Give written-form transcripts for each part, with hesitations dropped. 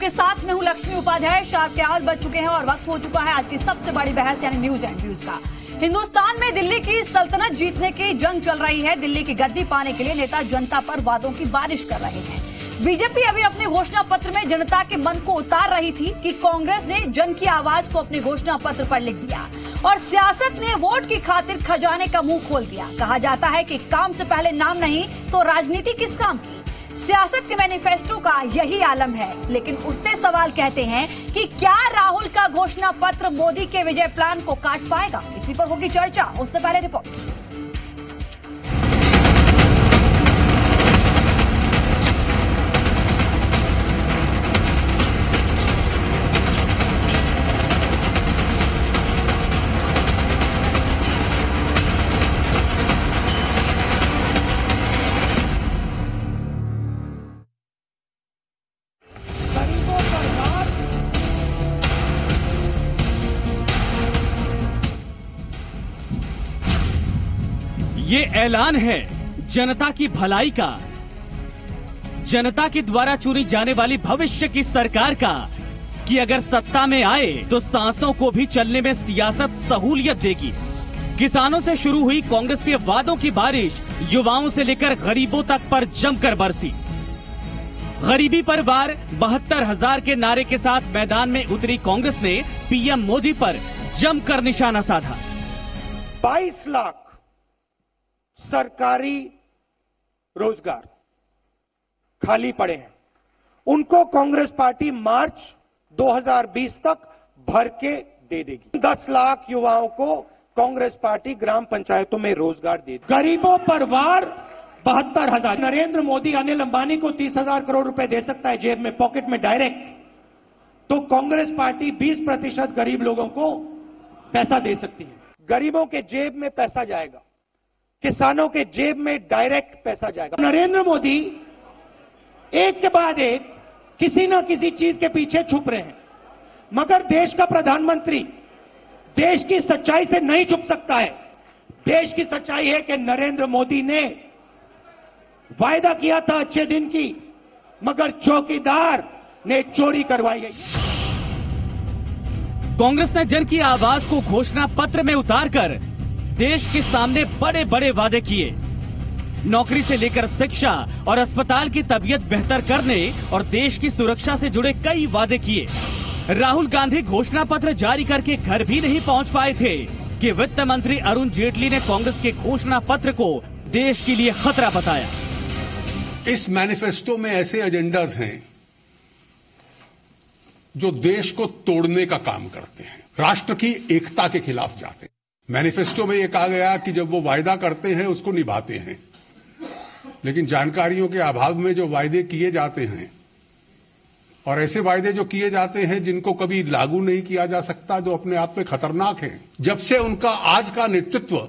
आपके साथ में हूं लक्ष्मी उपाध्याय। शाम के 8 बज चुके हैं और वक्त हो चुका है आज की सबसे बड़ी बहस यानी न्यूज एंड व्यूज का। हिंदुस्तान में दिल्ली की सल्तनत जीतने की जंग चल रही है। दिल्ली की गद्दी पाने के लिए नेता जनता पर वादों की बारिश कर रहे हैं। बीजेपी अभी अपने घोषणा पत्र में जनता के मन को उतार रही थी कि कांग्रेस ने जन की आवाज को अपने घोषणा पत्र पर लिख दिया और सियासत ने वोट की खातिर खजाने का मुंह खोल दिया। कहा जाता है कि काम से पहले नाम नहीं तो राजनीति किस काम की। सियासत के मैनिफेस्टो का यही आलम है। लेकिन उठते सवाल कहते हैं कि क्या राहुल का घोषणा पत्र मोदी के विजय प्लान को काट पाएगा? इसी पर होगी चर्चा। उससे पहले रिपोर्ट। ये ऐलान है जनता की भलाई का, जनता के द्वारा चुनी जाने वाली भविष्य की सरकार का कि अगर सत्ता में आए तो सांसों को भी चलने में सियासत सहूलियत देगी। किसानों से शुरू हुई कांग्रेस के वादों की बारिश युवाओं से लेकर गरीबों तक पर जमकर बरसी। गरीबी पर वार 72,000 के नारे के साथ मैदान में उतरी कांग्रेस ने पीएम मोदी पर जमकर निशाना साधा। 22 लाख सरकारी रोजगार खाली पड़े हैं, उनको कांग्रेस पार्टी मार्च 2020 तक भर के दे देगी। 10 लाख युवाओं को कांग्रेस पार्टी ग्राम पंचायतों में रोजगार दे देगी। गरीबों पर वार 72,000। नरेंद्र मोदी अनिल अंबानी को 30,000 करोड़ रुपए दे सकता है जेब में, पॉकेट में डायरेक्ट, तो कांग्रेस पार्टी 20% गरीब लोगों को पैसा दे सकती है। गरीबों के जेब में पैसा जाएगा, किसानों के जेब में डायरेक्ट पैसा जाएगा। नरेंद्र मोदी एक के बाद एक किसी न किसी चीज के पीछे छुप रहे हैं, मगर देश का प्रधानमंत्री देश की सच्चाई से नहीं छुप सकता है। देश की सच्चाई है कि नरेंद्र मोदी ने वायदा किया था अच्छे दिन की, मगर चौकीदार ने चोरी करवाई है। कांग्रेस ने जन की आवाज को घोषणा पत्र में उतारकर देश के सामने बड़े बड़े वादे किए। नौकरी से लेकर शिक्षा और अस्पताल की तबीयत बेहतर करने और देश की सुरक्षा से जुड़े कई वादे किए। राहुल गांधी घोषणा पत्र जारी करके घर भी नहीं पहुंच पाए थे कि वित्त मंत्री अरुण जेटली ने कांग्रेस के घोषणा पत्र को देश के लिए खतरा बताया। इस मैनिफेस्टो में ऐसे एजेंडाज हैं जो देश को तोड़ने का काम करते हैं, राष्ट्र की एकता के खिलाफ जाते हैं। मैनिफेस्टो में यह कहा गया कि जब वो वायदा करते हैं उसको निभाते हैं, लेकिन जानकारियों के अभाव में जो वायदे किए जाते हैं और ऐसे वायदे जो किए जाते हैं जिनको कभी लागू नहीं किया जा सकता, जो अपने आप में खतरनाक हैं। जब से उनका आज का नेतृत्व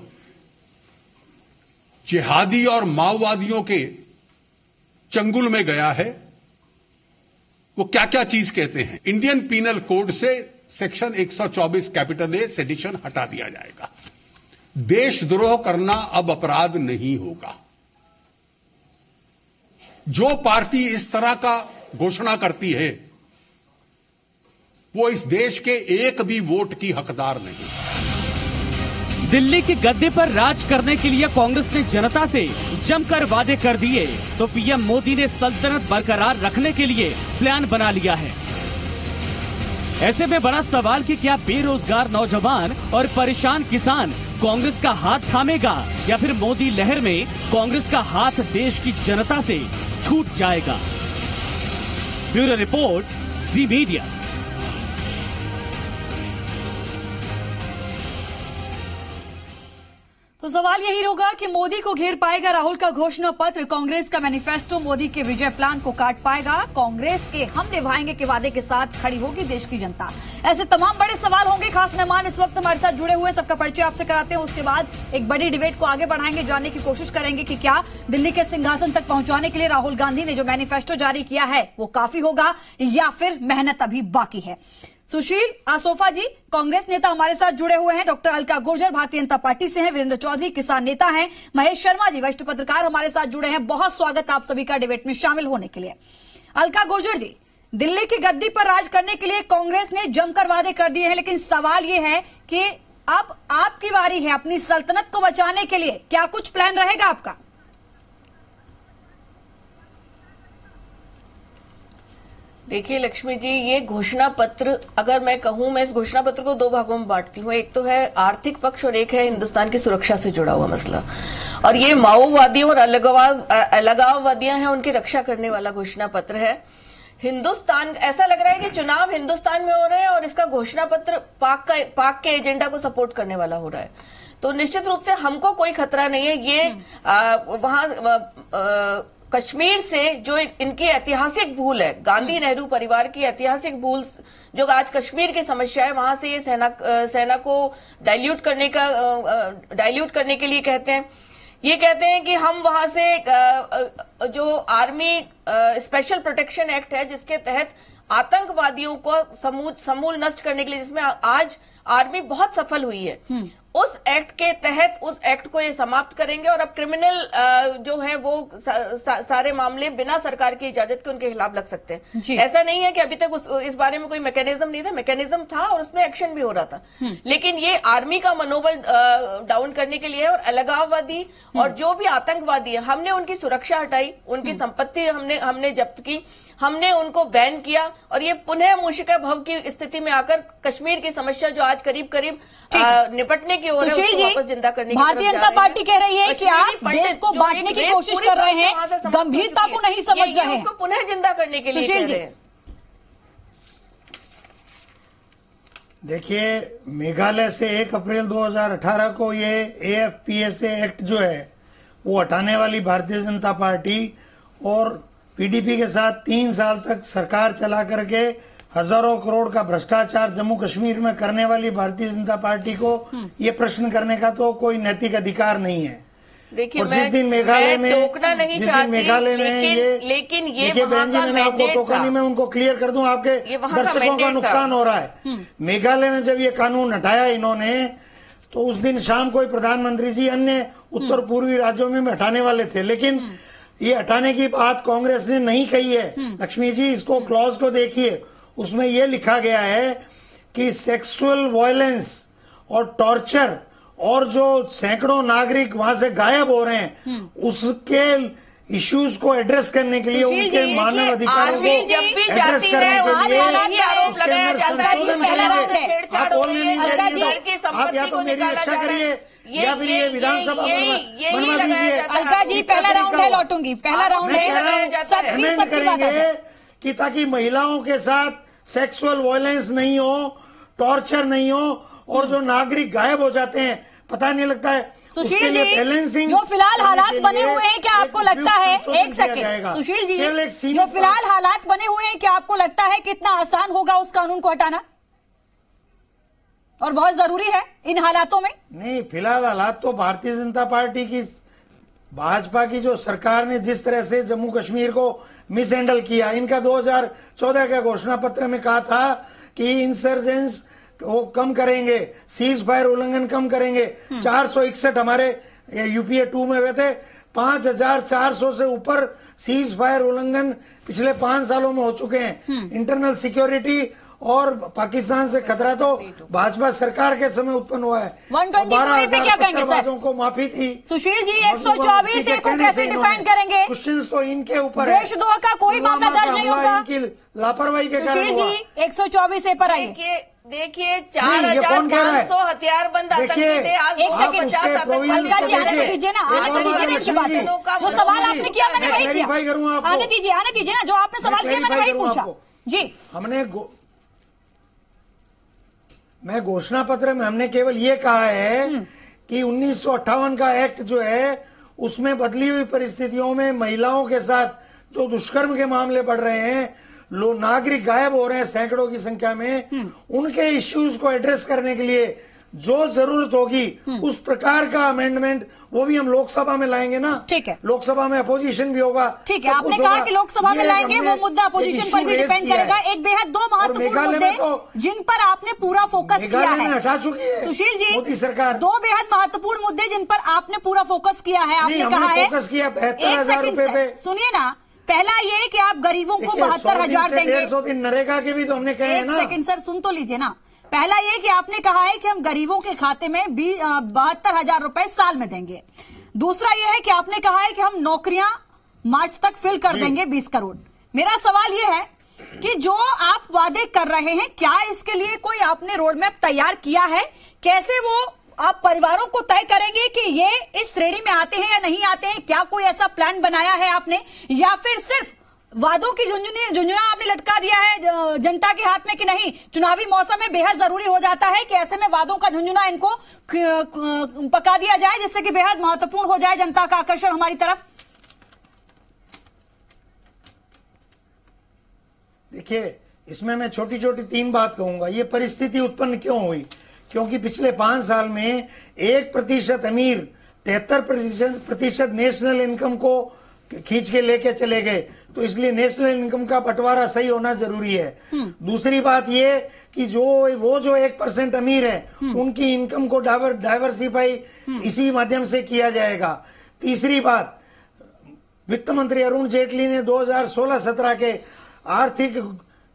जिहादी और माओवादियों के चंगुल में गया है, वो क्या क्या चीज कहते हैं। इंडियन पीनल कोड से सेक्शन 124 कैपिटल ए सेडिशन हटा दिया जाएगा। देशद्रोह करना अब अपराध नहीं होगा। जो पार्टी इस तरह का घोषणा करती है वो इस देश के एक भी वोट की हकदार नहीं। दिल्ली की गद्दी पर राज करने के लिए कांग्रेस ने जनता से जमकर वादे कर दिए तो पीएम मोदी ने सल्तनत बरकरार रखने के लिए प्लान बना लिया है। ऐसे में बड़ा सवाल कि क्या बेरोजगार नौजवान और परेशान किसान कांग्रेस का हाथ थामेगा या फिर मोदी लहर में कांग्रेस का हाथ देश की जनता से छूट जाएगा। ब्यूरो रिपोर्ट, जी मीडिया। तो सवाल यही होगा कि मोदी को घेर पाएगा राहुल का घोषणा पत्र, कांग्रेस का मैनिफेस्टो मोदी के विजय प्लान को काट पाएगा, कांग्रेस के हम निभाएंगे के वादे के साथ खड़ी होगी देश की जनता। ऐसे तमाम बड़े सवाल होंगे। खास मेहमान इस वक्त हमारे साथ जुड़े हुए, सबका परिचय आपसे कराते हैं। उसके बाद एक बड़ी डिबेट को आगे बढ़ाएंगे, जानने की कोशिश करेंगे कि क्या दिल्ली के सिंहासन तक पहुंचाने के लिए राहुल गांधी ने जो मैनिफेस्टो जारी किया है वो काफी होगा या फिर मेहनत अभी बाकी है। सुशील आसोफा जी कांग्रेस नेता हमारे साथ जुड़े हुए हैं, डॉक्टर अलका गुर्जर भारतीय जनता पार्टी से हैं, वीरेंद्र चौधरी किसान नेता हैं, महेश शर्मा जी वरिष्ठ पत्रकार हमारे साथ जुड़े हैं। बहुत स्वागत आप सभी का डिबेट में शामिल होने के लिए। अलका गुर्जर जी, दिल्ली की गद्दी पर राज करने के लिए कांग्रेस ने जमकर वादे कर दिए हैं, लेकिन सवाल ये है कि अब आपकी बारी है अपनी सल्तनत को बचाने के लिए, क्या कुछ प्लान रहेगा आपका? देखिए लक्ष्मी जी, ये घोषणा पत्र, अगर मैं कहूं, मैं इस घोषणा पत्र को दो भागों में बांटती हूँ। एक तो है आर्थिक पक्ष और एक है हिंदुस्तान की सुरक्षा से जुड़ा हुआ मसला। और ये माओवादियों और अलगाववादियां हैं, उनकी रक्षा करने वाला घोषणा पत्र है। हिंदुस्तान, ऐसा लग रहा है कि चुनाव हिंदुस्तान में हो रहे हैं और इसका घोषणा पत्र पाक के एजेंडा को सपोर्ट करने वाला हो रहा है। तो निश्चित रूप से हमको कोई खतरा नहीं है। ये वहां कश्मीर से जो इनकी ऐतिहासिक भूल है, गांधी नेहरू परिवार की ऐतिहासिक भूल, जो आज कश्मीर की समस्या है, वहां से ये सेना को डाइल्यूट करने के लिए कहते हैं। ये कहते हैं कि हम वहां से जो आर्मी स्पेशल प्रोटेक्शन एक्ट है, जिसके तहत आतंकवादियों को समूल नष्ट करने के लिए, जिसमें आज आर्मी बहुत सफल हुई है, उस एक्ट के तहत उस एक्ट को ये समाप्त करेंगे और अब क्रिमिनल जो है वो सारे मामले बिना सरकार की इजाजत के उनके खिलाफ लग सकते हैं। ऐसा नहीं है कि अभी तक इस बारे में कोई मैकेनिज्म नहीं था, मैकेनिज्म था और उसमें एक्शन भी हो रहा था, लेकिन ये आर्मी का मनोबल डाउन करने के लिए है। और अलगाववादी और जो भी आतंकवादी है, हमने उनकी सुरक्षा हटाई, उनकी संपत्ति हमने जब्त की, हमने उनको बैन किया और ये पुनः मूशिका भव की स्थिति में आकर कश्मीर की समस्या जो आज करीब करीब निपटने की ओर है, उसको वापस जिंदा करने की भारतीय जनता पार्टी कह रही है कि आप देश को बांटने की कोशिश कर रहे हैं, गंभीरता को नहीं समझ रहे हैं, उसको पुनः जिंदा करने के लिए कह रहे हैं। देखिए, मेघालय से 1 अप्रैल 2018 को ये AFPSA एक्ट जो है वो हटाने वाली भारतीय जनता पार्टी और PDP के साथ 3 साल तक सरकार चला करके हजारों करोड़ का भ्रष्टाचार जम्मू कश्मीर में करने वाली भारतीय जनता पार्टी को ये प्रश्न करने का तो कोई नैतिक अधिकार नहीं है। देखिए, और जिस दिन मेघालय में टोकना नहीं चाहती, लेकिन ये बहन जी, मैंने आपको टोका नहीं, मैं उनको क्लियर कर दूं, आपके दर्शकों का नुकसान हो रहा है। मेघालय में जब ये कानून हटाया इन्होंने, तो उस दिन शाम को प्रधानमंत्री जी अन्य उत्तर पूर्वी राज्यों में हटाने वाले थे, लेकिन ये हटाने की बात कांग्रेस ने नहीं कही है। लक्ष्मी जी, इसको क्लॉज को देखिए, उसमें ये लिखा गया है कि सेक्सुअल वायलेंस और टॉर्चर और जो सैकड़ों नागरिक वहां से गायब हो रहे हैं, उसके इश्यूज को एड्रेस करने के लिए, उनके मानव अधिकारों को एड्रेस करने के लिए आरोप लगाया जाता है। आप बोलने नहीं दे रही, आप या तो मेरी रक्षा करिए या फिर ये विधानसभा बनवा दीजिए। अलका जी, पहला राउंड है, लौटूंगी, पहला राउंड है, कमेंट करेंगे कि ताकि महिलाओं के साथ सेक्सुअल वायलेंस नहीं हो, टॉर्चर नहीं हो और जो नागरिक गायब हो जाते हैं, पता नहीं लगता है। सुशील जी, जो फिलहाल हालात बने हुए हैं, क्या आपको लगता है, एक सेकंड सुशील जी, जो फिलहाल हालात बने हुए हैं, क्या आपको लगता है कि इतना आसान होगा उस कानून को हटाना, और बहुत जरूरी है इन हालातों में? नहीं, फिलहाल हालात तो भारतीय जनता पार्टी की, भाजपा की जो सरकार ने जिस तरह से जम्मू कश्मीर को मिस हैंडल किया, इनका 2014 के घोषणा पत्र में कहा था कि इंसर्जेंस वो कम करेंगे, सीज फायर उल्लंघन कम करेंगे। 461 हमारे UPA 2 में हुए थे, 5400 से ऊपर सीज फायर उल्लंघन पिछले 5 सालों में हो चुके हैं। इंटरनल सिक्योरिटी और पाकिस्तान से खतरा तो भाजपा सरकार के समय उत्पन्न हुआ है। 12,000 को माफी थी। सुशील जी, 124 को कैसे डिफाइन करेंगे? क्वेश्चन तो इनके ऊपर देशद्रोह का कोई मामला दर्ज नहीं होगा, इनकी लापरवाही के कारण। सुशील जी, 124 पर आइए। देखिए, 4,500 हथियारबंद आतंकी थे, आज एक सेकंड, आने दीजिए ना, इनकी बात है। जो सवाल आपने किया मैंने वही किया, आने दीजिए ना, जो आपने सवाल किया मैंने वही पूछा जी। मैं घोषणा पत्र में हमने केवल ये कहा है कि 1958 का एक्ट जो है, उसमें बदली हुई परिस्थितियों में महिलाओं के साथ जो दुष्कर्म के मामले बढ़ रहे हैं, लोग नागरिक गायब हो रहे हैं सैकड़ों की संख्या में, उनके इश्यूज को एड्रेस करने के लिए जो जरूरत होगी उस प्रकार का अमेंडमेंट वो भी हम लोकसभा में लाएंगे ना। ठीक है, लोकसभा में अपोजिशन भी होगा। ठीक है, आपने कहा कि लोकसभा में लाएंगे, वो मुद्दा अपोजिशन पर भी डिपेंड करेगा। एक बेहद दो महत्वपूर्ण मुद्दे जिन पर आपने पूरा फोकस किया है, हटा चुकी है सुशील जी मोदी सरकार। 2 बेहद महत्वपूर्ण मुद्दे जिन पर आपने पूरा फोकस किया है, आपने कहा है फोकस किया 72,000 रुपए पे। सुनिए ना, पहला ये कि आप गरीबों को 72,000 देंगे। 150 दिन नरेगा के भी तो हमने कहे हैं ना। एक सेकंड सर, सुन तो लीजिए ना। पहला ये कि आपने कहा है कि हम गरीबों के खाते में 72,000 रुपए साल में देंगे। दूसरा ये है कि आपने कहा है कि हम नौकरियां मार्च तक फिल कर देंगे 20 करोड़। मेरा सवाल ये है कि जो आप वादे कर रहे हैं, क्या इसके लिए कोई आपने रोड मैप तैयार किया है? कैसे वो आप परिवारों को तय करेंगे कि ये इस श्रेणी में आते हैं या नहीं आते हैं? क्या कोई ऐसा प्लान बनाया है आपने, या फिर सिर्फ वादों की झुंझुना आपने लटका दिया है जनता के हाथ में कि नहीं, चुनावी मौसम में बेहद जरूरी हो जाता है कि ऐसे में वादों का झुंझुना इनको पका दिया जाए, जिससे कि बेहद महत्वपूर्ण हो जाए जनता का आकर्षण हमारी तरफ? देखिए, इसमें मैं छोटी छोटी 3 बात कहूंगा। ये परिस्थिति उत्पन्न क्यों हुई? क्योंकि पिछले 5 साल में 1% अमीर 73% नेशनल इनकम को खींच के लेके चले गए, तो इसलिए नेशनल इनकम का बंटवारा सही होना जरूरी है। दूसरी बात ये कि वो जो 1% अमीर है उनकी इनकम को डाइवर्सिफाई इसी माध्यम से किया जाएगा। तीसरी बात, वित्त मंत्री अरुण जेटली ने 2016-17 के आर्थिक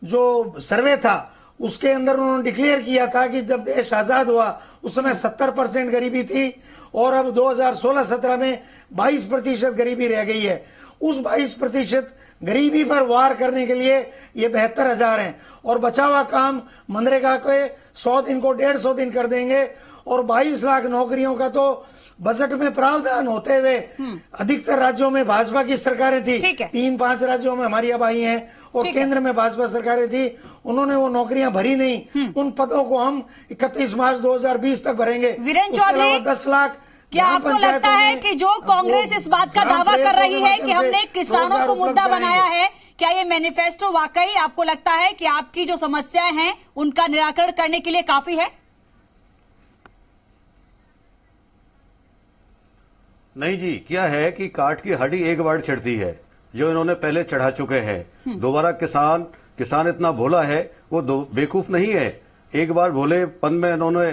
जो सर्वे था उसके अंदर उन्होंने डिक्लेयर किया था कि जब देश आजाद हुआ उस समय 70% गरीबी थी और अब 2016-17 में 22% गरीबी रह गई है। उस 22% गरीबी पर वार करने के लिए ये 72,000 हैं और बचा हुआ काम मनरेगा के 100 दिन को 150 दिन कर देंगे और 22 लाख नौकरियों का तो बजट में प्रावधान होते हुए अधिकतर राज्यों में भाजपा की सरकारें थी, 3-5 राज्यों में हमारी अब आई हैं और केंद्र में भाजपा सरकारें थी, उन्होंने वो नौकरियां भरी नहीं। उन पदों को हम 31 मार्च 2020 तक भरेंगे। वीरेंद्र चौधरी, 10 लाख क्या आपको लगता है कि जो कांग्रेस इस बात का दावा कर रही है कि हमने किसानों को मुद्दा बनाया है, क्या ये मैनिफेस्टो वाकई आपको लगता है कि आपकी जो समस्याएं हैं उनका निराकरण करने के लिए काफी है? नहीं जी, क्या है कि काट की हड्डी एक बार चढ़ती है, जो इन्होंने पहले चढ़ा चुके हैं। दोबारा किसान इतना भोला है, वो बेवकूफ नहीं है। एक बार भोलेपन में इन्होंने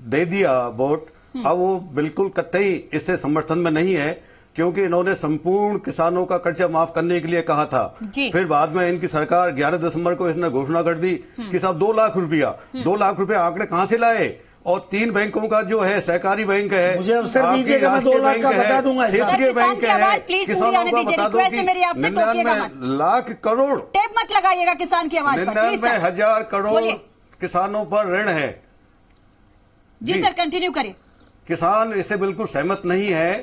दे दिया वोट, अब वो बिल्कुल कतई इससे समर्थन में नहीं है, क्योंकि इन्होंने संपूर्ण किसानों का कर्जा माफ करने के लिए कहा था। फिर बाद में इनकी सरकार 11 दिसंबर को इसने घोषणा कर दी कि साहब 2 लाख रुपया आंकड़े कहां से लाए? और 3 बैंकों का जो है सहकारी बैंक है, मुझे अवसर दीजिएगा, मैं 2 लाख का बता दूंगा। क्षेत्रीय बैंक है, किसानों को बता दो कि 99 लाख करोड़, टेप मत लगाइएगा किसान की आवाज पर, 99,000 करोड़ किसानों पर ऋण है। जी सर, कंटिन्यू करिए। किसान इससे बिल्कुल सहमत नहीं है।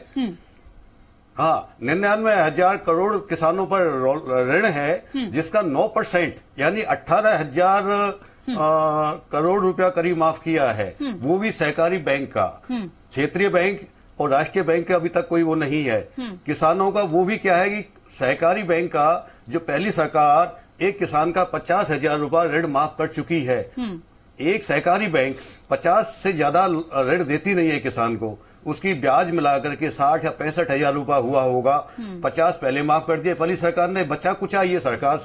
हाँ, 99,000 करोड़ किसानों पर ऋण है, जिसका 9% यानी 18,000 करोड़ रुपया करीब माफ किया है, वो भी सहकारी बैंक का। क्षेत्रीय बैंक और राष्ट्रीय बैंक का अभी तक कोई वो नहीं है। किसानों का वो भी क्या है कि सहकारी बैंक का जो पहली सरकार एक किसान का 50,000 रुपया ऋण माफ कर चुकी है। एक सहकारी बैंक 50 से ज्यादा ऋण देती नहीं है किसान को, उसकी ब्याज मिलाकर के 60 या 65,000 रुपया हुआ होगा। 50 पहले माफ कर दिए, पहली सरकार ने बच्चा कुचा ये सरकार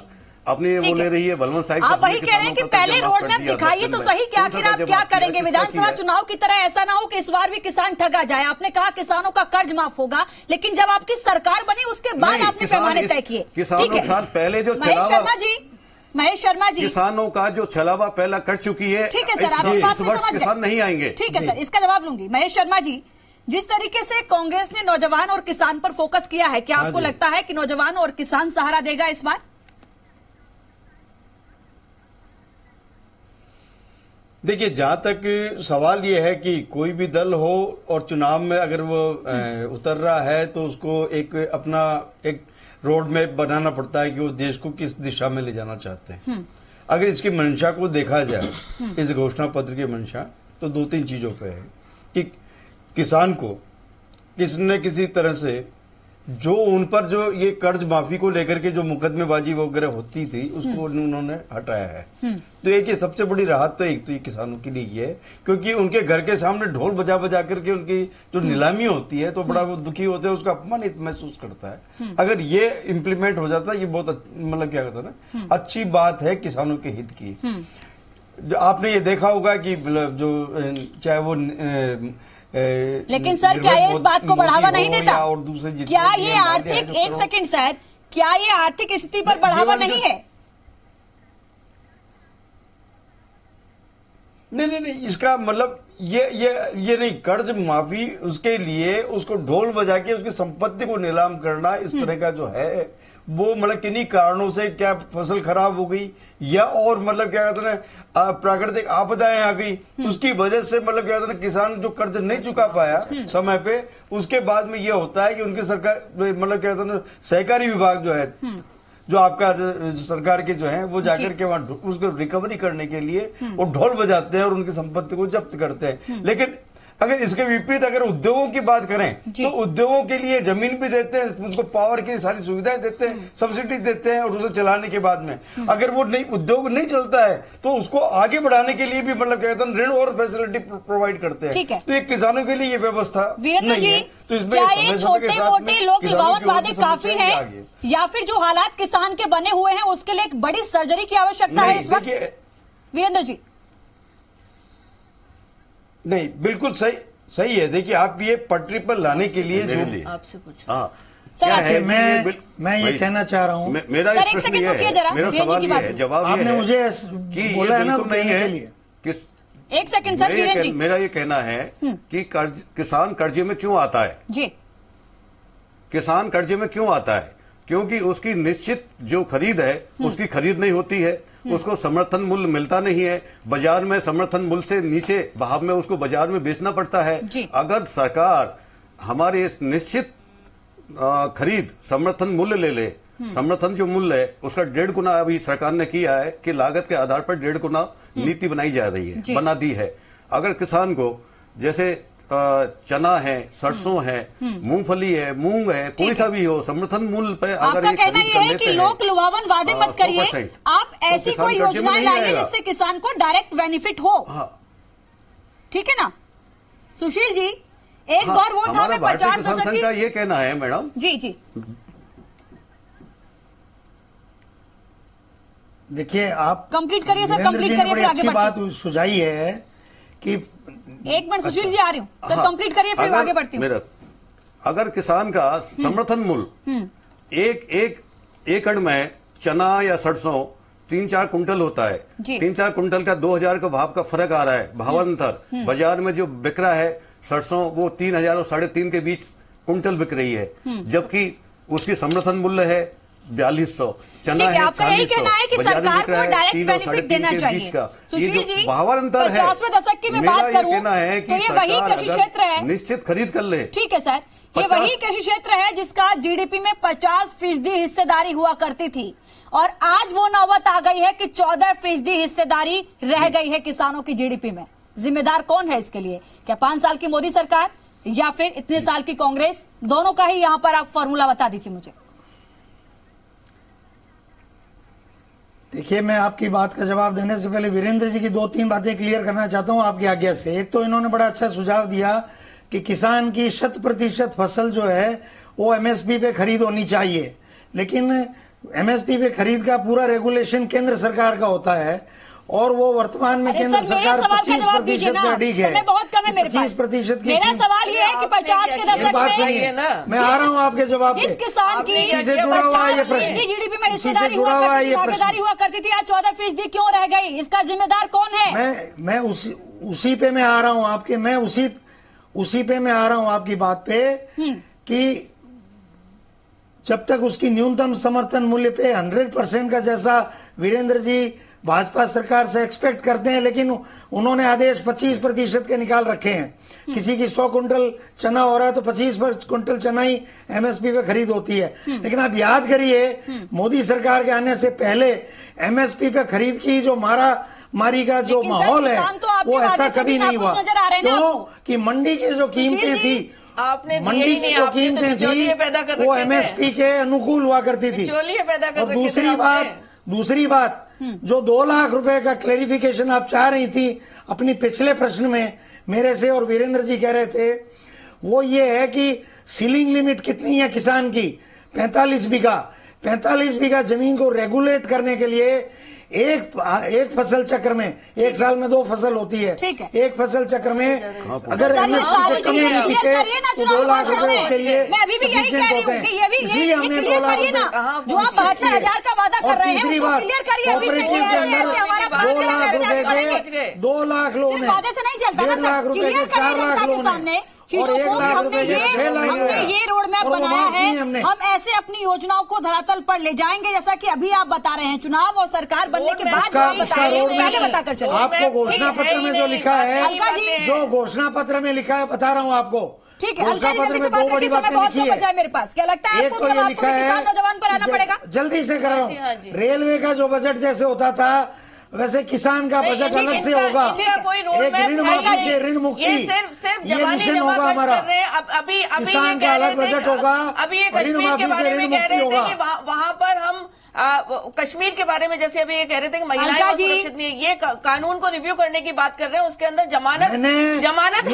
अपनी वो ले रही है। बलवंत साहब आप वही कह रहे हैं कि पहले रोड मैप दिखाइए तो सही, क्या आखिर आप क्या करेंगे? विधानसभा चुनाव की तरह ऐसा ना हो कि इस बार भी किसान ठगा जाए। आपने कहा किसानों का कर्ज माफ होगा, लेकिन जब आपकी सरकार बनी उसके बाद आपने पैमाने तय किए। किसानों पहले जो महेश शर्मा जी, किसानों का जो छलावा पहला कर चुकी है। ठीक है सर, आपकी बात में समझ किसान नहीं आएंगे। ठीक है सर, इसका जवाब लूंगी। महेश शर्मा जी, जिस तरीके से कांग्रेस ने नौजवान और किसान पर फोकस किया है, क्या आपको लगता है कि नौजवान और किसान सहारा देगा इस बार? देखिए, जहां तक सवाल ये है कि कोई भी दल हो और चुनाव में अगर वो उतर रहा है तो उसको एक अपना एक रोड मैप बनाना पड़ता है कि वो देश को किस दिशा में ले जाना चाहते हैं। अगर इसकी मंशा को देखा जाए, इस घोषणा पत्र की मंशा, तो 2-3 चीजों पे है कि किसान को किसी न किसी तरह से जो उन पर जो ये कर्ज माफी को लेकर के जो मुकदमेबाजी वगैरह होती थी उसको उन्होंने हटाया है। तो एक ये सबसे बड़ी राहत तो एक तो ये किसानों के लिए ये है, क्योंकि उनके घर के सामने ढोल बजा बजा करके उनकी जो नीलामी होती है तो बड़ा वो दुखी होते हैं, उसका अपमानित महसूस करता है। अगर ये इम्प्लीमेंट हो जाता है, ये बहुत मतलब क्या कहता है ना, अच्छी बात है किसानों के हित की। जो आपने ये देखा होगा कि जो चाहे वो लेकिन सर क्या ये इस बात को बढ़ावा नहीं देता? और दूसरे क्या ये आर्थिक, एक सेकंड सर, क्या ये आर्थिक स्थिति पर बढ़ावा नहीं है? नहीं, इसका मतलब ये नहीं, कर्ज माफी उसके लिए उसको ढोल बजा के उसकी संपत्ति को नीलाम करना, इस तरह का जो है वो मतलब किन्हीं कारणों से, क्या फसल खराब हो गई या और मतलब क्या कहते हैं प्राकृतिक आपदाएं आ गई, उसकी वजह से मतलब क्या कहते हैं किसान जो कर्ज नहीं चुका पाया समय पे, उसके बाद में ये होता है कि उनकी सरकार मतलब क्या कहते हैं सहकारी विभाग जो है, जो आपका सरकार के जो है वो जाकर के वहां उसको रिकवरी करने के लिए वो ढोल बजाते हैं और उनकी संपत्ति को जब्त करते हैं। लेकिन अगर इसके विपरीत अगर उद्योगों की बात करें तो उद्योगों के लिए जमीन भी देते हैं, उनको पावर की सारी सुविधाएं देते हैं, सब्सिडी देते हैं, और उसे चलाने के बाद में अगर वो नहीं उद्योग नहीं चलता है तो उसको आगे बढ़ाने के लिए भी मतलब क्या कहते हैं ऋण और फैसिलिटी प्रोवाइड करते हैं। तो ये किसानों के लिए ये व्यवस्था नहीं है। तो इसमें क्या ये छोटे मोटे लोक लुभावन वादे काफी है या फिर जो हालात किसान के बने हुए हैं उसके लिए एक बड़ी सर्जरी की आवश्यकता है इस वक्त? वीरेंद्र जी नहीं, बिल्कुल सही है। देखिए आप ये पटरी पर लाने के लिए जो आपसे पूछ सर, मैं ये कहना चाह रहा हूँ, मेरा एक प्रश्न ये है, मेरा सवाल ये है, जवाब आपने मुझे बोला है ना नहीं है कि एक सेकंड सर, मेरा ये कहना है कि किसान कर्जे में क्यों आता है जी? किसान कर्जे में क्यों आता है? क्योंकि उसकी निश्चित जो खरीद है उसकी खरीद नहीं होती है, उसको समर्थन मूल्य मिलता नहीं है, बाजार में समर्थन मूल्य से नीचे भाव में उसको बाजार में बेचना पड़ता है। अगर सरकार हमारे इस निश्चित खरीद समर्थन मूल्य ले ले, समर्थन जो मूल्य है उसका 1.5 गुना अभी सरकार ने किया है कि लागत के आधार पर 1.5 गुना नीति बनाई जा रही है, बना दी है। अगर किसान को जैसे चना है, सरसों है, मूंगफली है, मूंग है, कोई सा भी हो, समर्थन मूल्य पे अगर आपका कहना यह है कि लोक लुभावन वादे मत करिए, आप ऐसी कोई योजनाएं लाइए जिससे किसान को डायरेक्ट बेनिफिट हो। ठीक है ना सुशील जी? एक दौर वो था मैं 50% का ये कहना है मैडम। जी देखिए आप कंप्लीट करिए सर, कंप्लीट करिए फिर आगे बढ़िए। बात सुझाई है कि एक मिनट सुशील जी आ रही हूँ सर, कंप्लीट करिए फिर आगे बढ़ती हूँ। अगर किसान का समर्थन मूल्य एक एकड़ में चना या सरसों 3-4 कुंटल होता है, 3-4 कुंटल का 2000 का भाव का फर्क आ रहा है, भावांतर बाजार में जो बिक रहा है सरसों वो 3000 और 3.5 के बीच कुंटल बिक रही है, जबकि उसकी समर्थन मूल्य है 4200, चना है 4600, सरकार को डायरेक्ट बेनिफिट देना चाहिए। सुशील जी भावांतर है, 50वें दशक की मैं बात करूं तो ये वही कृषि क्षेत्र है, निश्चित खरीद कर ले। ठीक है सर, ये वही कृषि क्षेत्र है जिसका जीडीपी में 50% हिस्सेदारी हुआ करती थी और आज वो नौबत आ गई है कि 14% हिस्सेदारी रह गई है किसानों की जीडीपी में। जिम्मेदार कौन है इसके लिए? क्या 5 साल की मोदी सरकार या फिर इतने साल की कांग्रेस? दोनों का ही यहां पर आप फॉर्मूला बता दीजिए मुझे। देखिए मैं आपकी बात का जवाब देने से पहले वीरेंद्र जी की 2-3 बातें क्लियर करना चाहता हूं आपकी आज्ञा से। एक तो इन्होंने बड़ा अच्छा सुझाव दिया कि किसान की 100% फसल जो है वो एमएसपी पे खरीद होनी चाहिए, लेकिन एमएसपी पे खरीद का पूरा रेगुलेशन केंद्र सरकार का होता है और वो वर्तमान में केंद्र सरकार 25% पे अडिग है। 25% की मेरा सवाल ये है कि 50 के दशक में मैं आ रहा हूँ आपके जवाब जिस किसान की से जुड़ा हुआ है ये प्रश्न, जीडीपी में हिस्सेदारी हुआ करती थी, भागीदारी हुआ करती थी, आज 14% क्यों रह गई? इसका जिम्मेदार कौन है? मैं उसी पे मैं आ रहा हूँ आपके, मैं उसी पे मैं आ रहा हूँ आपकी बात पे कि जब तक उसकी न्यूनतम समर्थन मूल्य पे 100% का जैसा वीरेंद्र जी भाजपा सरकार से एक्सपेक्ट करते हैं, लेकिन उन्होंने आदेश 25% के निकाल रखे हैं। किसी की 100 कुंटल चना हो रहा है तो 25 कुंटल चना ही एमएसपी पे खरीद होती है। लेकिन आप याद करिए मोदी सरकार के आने से पहले एमएसपी पे खरीद की जो मारी का जो माहौल है वो ऐसा कभी नहीं हुआ, क्योंकि मंडी की जो कीमतें थी, मंडी की जो कीमतें थी वो एमएसपी के अनुकूल हुआ करती थी। और दूसरी बात जो 2 लाख रुपए का क्लेरिफिकेशन आप चाह रही थी अपनी पिछले प्रश्न में मेरे से और वीरेंद्र जी कह रहे थे, वो ये है कि सीलिंग लिमिट कितनी है किसान की? 45 बीघा जमीन को रेगुलेट करने के लिए एक फसल चक्र में एक साल में 2 फसल होती है। ठीक है। एक फसल चक्र में अगर एमएसपी से कम नहीं बिके तो 2 लाख रुपए के लिए सफिशिएंट होते हैं। इसलिए हमने 2 लाख रुपए जो आप 72,000 का वादा कर रहे हैं, तीसरी बात, कोऑपरेटिव के अंदर 2 लाख रुपए के 2 लाख लोन है, 1.5 लाख रुपए के 4 लाख लोन है और 1 लाख रुपए के 6 लाख लोन है। ये रोड मैप बनाया है, हम ऐसे अपनी योजनाओं को धरातल पर ले जाएंगे, जैसा कि अभी आप बता रहे हैं। चुनाव और सरकार बनने के बाद पहले बताकर चलो। आपको घोषणा पत्र में जो लिखा है, जो घोषणा पत्र में लिखा है, बता रहा हूँ आपको। ठीक है, घोषणा पत्र में 2 बड़ी बातें लिखी है मेरे पास। क्या लगता है आपको ये लिखा है, नौजवान पर आना पड़ेगा? जल्दी से कर रहा हूँ। रेलवे का जो बजट जैसे होता था वैसे किसान का बजट अलग से होगा। एक ऋण माफी से ऋण मुक्ति, ये मिशन होगा हमारा। किसान का अलग बजट होगा, अभी ये कश्मीर के बारे में कह रहे थे कि वहाँ पर हम कश्मीर के बारे में जैसे अभी ये कह रहे थे कि महिलाएं सुरक्षित नहीं है, ये कानून को रिव्यू करने की बात कर रहे हैं। उसके अंदर जमानत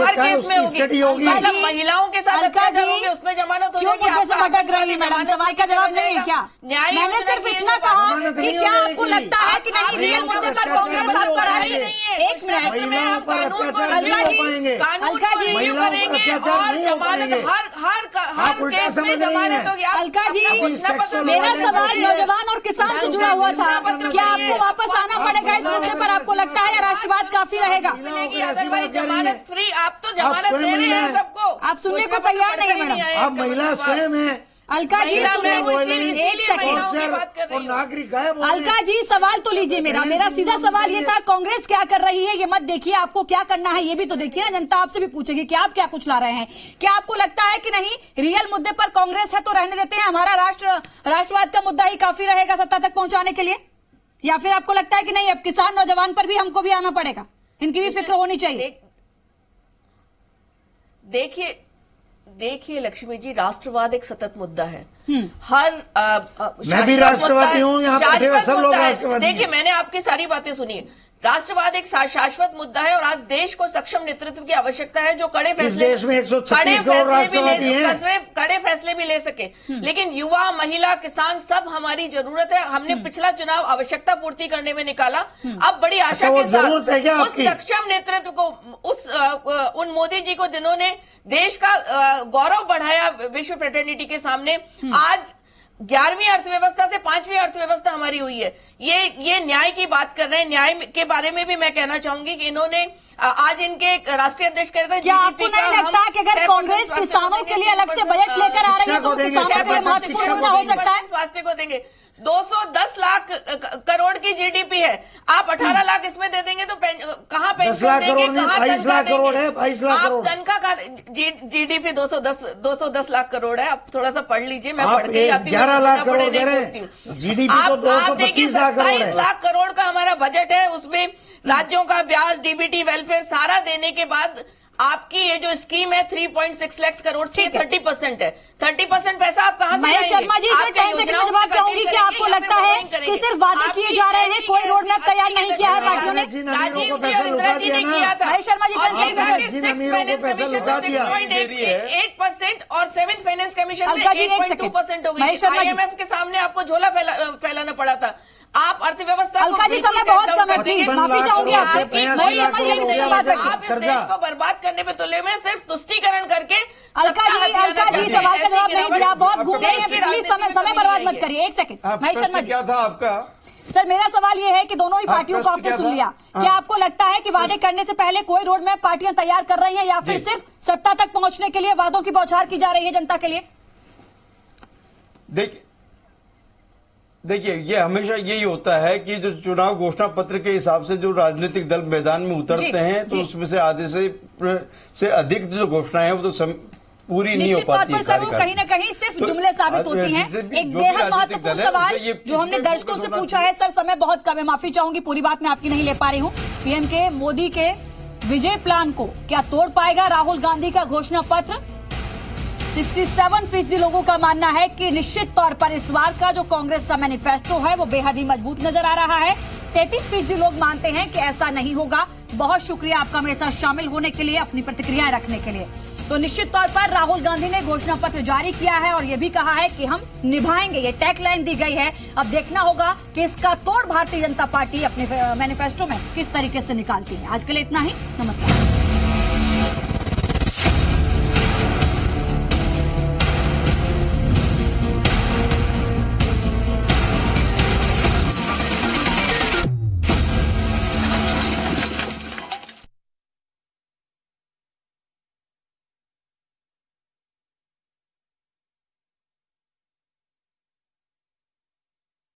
हर केस में होगी। मतलब महिलाओं के साथ अत्याचार होंगे, उसमें जमानत हो जाएगी। भटक रही है मैडम, सवाल का जवाब नहीं है क्या? मैंने सिर्फ इतना कहा कि क्या आपको लगता है कि नहीं रियल मुद्दे पर कांग्रेस आपका राष्ट्र नहीं है? एक मिनट में आप कानून को रिव्यू करेंगे और जमानत हर केस में जमानत होगी। अलका जी, मेरा सवाल नौजवान और किसान से जुड़ा हुआ था। क्या आपको वापस आना पड़ेगा इस मुद्दे पर? आपको लगता है या राष्ट्रवाद काफी रहेगा? अदरवाइज जमानत फ्री, आप तो जमानत दे रहे हैं सबको, आप सुनने को तैयार नहीं है मैडम। अब महिला स्वयं है। अलका जी, एक सेकंड, नागरिक है। अलका जी, सवाल तो लीजिए मेरा सीधा सवाल ये था, कांग्रेस क्या कर रही है ये मत देखिए, आपको क्या करना है ये भी तो देखिए ना। जनता आपसे भी पूछेगी कि आप क्या कुछ ला रहे हैं। क्या आपको लगता है कि नहीं रियल मुद्दे पर कांग्रेस है तो रहने देते हैं, हमारा राष्ट्रवाद का मुद्दा ही काफी रहेगा सत्ता तक पहुंचाने के लिए? या फिर आपको लगता है कि नहीं अब किसान नौजवान पर भी हमको भी आना पड़ेगा, इनकी भी फिक्र होनी चाहिए? देखिए लक्ष्मी जी, राष्ट्रवाद एक सतत मुद्दा है। हर मैं भी राष्ट्रवादी हूँ, यहाँ पर सब लोग राष्ट्रवादी। देखिए, मैंने आपकी सारी बातें सुनी। राष्ट्रवाद एक शाश्वत मुद्दा है और आज देश को सक्षम नेतृत्व की आवश्यकता है जो कड़े फैसले भी ले सके। लेकिन युवा, महिला, किसान सब हमारी जरूरत है। हमने पिछला चुनाव आवश्यकता पूर्ति करने में निकाला, अब बड़ी आशा के साथ उस सक्षम नेतृत्व को, उन मोदी जी को जिन्होंने देश का गौरव बढ़ाया विश्व फ्रेटर्निटी के सामने, आज 11वीं अर्थव्यवस्था से 5वीं अर्थव्यवस्था हमारी हुई है। ये न्याय की बात कर रहे हैं। न्याय के बारे में भी मैं कहना चाहूंगी कि इन्होंने आज इनके राष्ट्रीय अध्यक्ष कह रहे थे, क्या आपको नहीं लगता कि अगर कांग्रेस किसानों के लिए अलग से बजट लेकर आ रही है तो किसानों के लिए महत्वपूर्ण हो सकता है? स्वास्थ्य को देंगे, 210 लाख करोड़ की जीडीपी है, आप 18 लाख इसमें दे देंगे तो कहाँ पेंशन देंगे, कहाँ 22 लाख करोड़ है, 22 लाख करोड़ तनखा का जीडीपी 210 लाख करोड़ है। आप थोड़ा सा पढ़ लीजिए, मैं पढ़ के जाती हूँ। 11 लाख करोड़ दे रहे हैं, जीडीपी तो 225 लाख करोड़ है। 27 लाख करोड़ का हमारा बजट है, उसमें राज्यों का ब्याज, डीबीटी, वेलफेयर सारा देने के बाद आपकी ये जो स्कीम है 3.6 लाख करोड़ से 30% है। 30% पैसा आप कहाँ से लाएंगे? शर्मा जी, जवाब चाहूंगी कि आपको लगता है कि सिर्फ वादे किए जा रहे हैं, कोई रोड मैप तैयार नहीं किया है पार्टियों ने? राजीव जी और इंदिरा जी ने किया था। शर्मा जी, 8% और 7th फाइनेंस कमीशन में 8.2% हो गई। IMF के सामने आपको झोला फैलाना पड़ा था। आप अर्थव्यवस्था अलका जी, समय बहुत कम है, प्लीज माफी चाहूंगी आपसे। आप इस देश को बर्बाद करने पे तुले में सिर्फ तुष्टीकरण करके। अलका जी, सवाल का जवाब नहीं दिया, बहुत घूम रहे हैं, प्लीज समय बर्बाद मत करिए। एक सेकंड, महेश शर्मा जी, क्या था आपका? सर, मेरा सवाल ये है कि दोनों ही पार्टियों को आपने सुन लिया, क्या आपको लगता है कि वादे करने से पहले कोई रोड मैप पार्टियां तैयार कर रही हैं या फिर सिर्फ सत्ता तक पहुंचने के लिए वादों की बौछार की जा रही है जनता के लिए? देखिए, ये हमेशा यही होता है कि जो चुनाव घोषणा पत्र के हिसाब से जो राजनीतिक दल मैदान में उतरते हैं तो उसमें से आधे से अधिक जो घोषणाएं हैं वो तो पूरी नहीं हो पाती है। सर, वो कहीं ना कहीं सिर्फ जुमले साबित होती हैं। एक बेहद महत्वपूर्ण सवाल जो हमने दर्शकों से पूछा है, सर समय बहुत कम है, माफी चाहूंगी, पूरी बात मैं आपकी नहीं ले पा रही हूँ। पीएम के मोदी के विजय प्लान को क्या तोड़ पाएगा राहुल गांधी का घोषणा पत्र? 67% लोगों का मानना है कि निश्चित तौर पर इस बार का जो कांग्रेस का मैनिफेस्टो है वो बेहद ही मजबूत नजर आ रहा है। 33% लोग मानते हैं कि ऐसा नहीं होगा। बहुत शुक्रिया आपका मेरे साथ शामिल होने के लिए, अपनी प्रतिक्रियाएं रखने के लिए। तो निश्चित तौर पर राहुल गांधी ने घोषणा पत्र जारी किया है और यह भी कहा है कि हम निभाएंगे, ये टैगलाइन दी गई है। अब देखना होगा कि इसका तोड़ भारतीय जनता पार्टी अपने मैनिफेस्टो में किस तरीके से निकालती है। आज के लिए इतना ही, नमस्कार।